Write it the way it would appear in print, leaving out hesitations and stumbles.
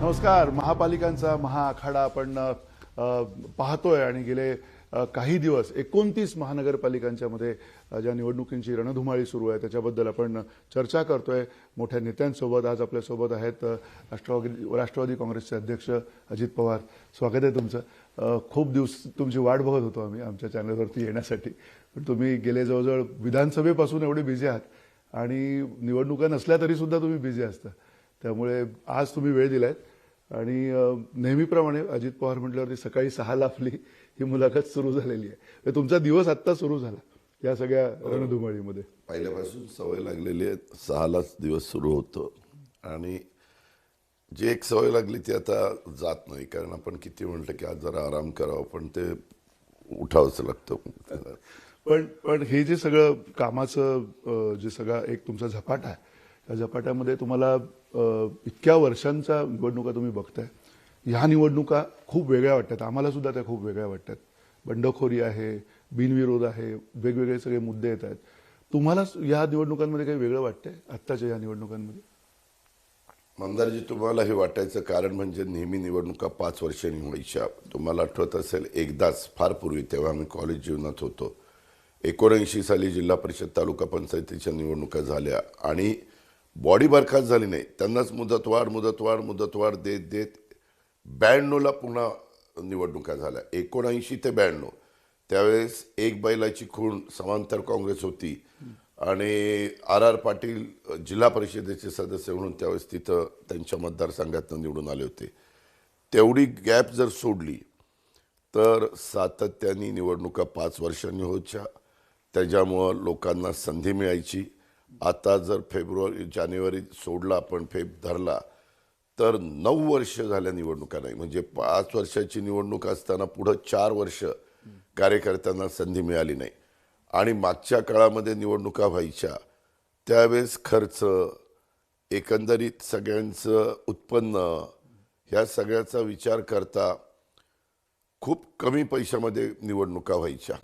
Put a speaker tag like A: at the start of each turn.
A: नमस्कार. महापालिकांचा महाआखाडा आपण पाहतोय आणि गेले काही दिवस 29 महानगरपालिकांच्या मध्ये ज्या निवडणुकींची रणधुमाळी सुरू आहे त्याच्याबद्दल आपण चर्चा करतोय मोठ्या नेत्यांसोबत. आज आपल्यासोबत आहेत राष्ट्रवादी काँग्रेसचे अध्यक्ष अजित पवार. स्वागत आहे तुमचं. खूप दिवस तुमची वाट बघत होतो आम्ही आमच्या चॅनलवरती येण्यासाठी, पण तुम्ही गेले जवळजवळ विधानसभेपासून एवढे बिझी आहात आणि निवडणुका नसल्या तरी सुद्धा तुम्ही बिझी असता, त्यामुळे आज तुम्ही वेळ दिलायत. आणि नेहमीप्रमाणे अजित पवार म्हटल्यावरती सकाळी 6ला आपली ही मुलाखत सुरू झालेली आहे. तुमचा दिवस आत्ता सुरू झाला या सगळ्या रणधुमाळीमध्ये.
B: पहिल्यापासून सवय लागलेली आहे, 6लाच दिवस सुरू होतो आणि जे एक सवय लागली ती आता जात नाही. कारण आपण किती म्हटलं की आज जरा आराम करावा, पण ते उठावंच लागतं.
A: पण हे जे सगळं कामाचं जे सगळा एक तुमचा झपाटा आहे, त्या झपाट्यामध्ये तुम्हाला इतक्या वर्षांच्या निवडणुका तुम्ही बघताय. ह्या निवडणुका खूप वेगळ्या वाटतात, आम्हाला सुद्धा त्या खूप वेगळ्या वाटतात. बंडखोरी आहे, बिनविरोध आहे, वेगवेगळे सगळे मुद्दे येत आहेत. तुम्हाला या निवडणुकांमध्ये काही वेगळं वाटतंय आत्ताच्या या निवडणुकांमध्ये?
B: मंदारजी, तुम्हाला हे वाटायचं कारण म्हणजे नेहमी निवडणुका 5 वर्षांनी व्हायच्या. तुम्हाला आठवत असेल एकदाच फार पूर्वी, तेव्हा आम्ही कॉलेज जीवनात होतो, 79 साली जिल्हा परिषद तालुका पंचायतीच्या निवडणुका झाल्या आणि बॉडी बरखास्त झाली नाही. त्यांनाच मुदतवाढ मुदतवाढ मुदतवाढ देत देत 92ला पुन्हा निवडणुका झाल्या. 79 ते 92 त्यावेळेस एक बैलाची खूण समांतर काँग्रेस होती आणि आर पाटील जिल्हा परिषदेचे सदस्य म्हणून त्यावेळेस तिथं त्यांच्या मतदारसंघातून निवडून आले होते. तेवढी गॅप जर सोडली तर सातत्याने निवडणुका 5 वर्षांनी व्हायच्या. त्याच्यामुळं लोकांना संधी मिळायची. आता जर जानेवारी सोडला, आपण धरला तर 9 वर्ष झाल्या निवडणुका नाही. म्हणजे 5 वर्षाची निवडणूक असताना पुढं 4 वर्ष कार्यकर्त्यांना संधी मिळाली नाही. आणि मागच्या काळामध्ये निवडणुका व्हायच्या त्यावेळेस खर्च, एकंदरीत सगळ्यांचं उत्पन्न, ह्या सगळ्याचा विचार करता खूप कमी पैशामध्ये निवडणुका व्हायच्या.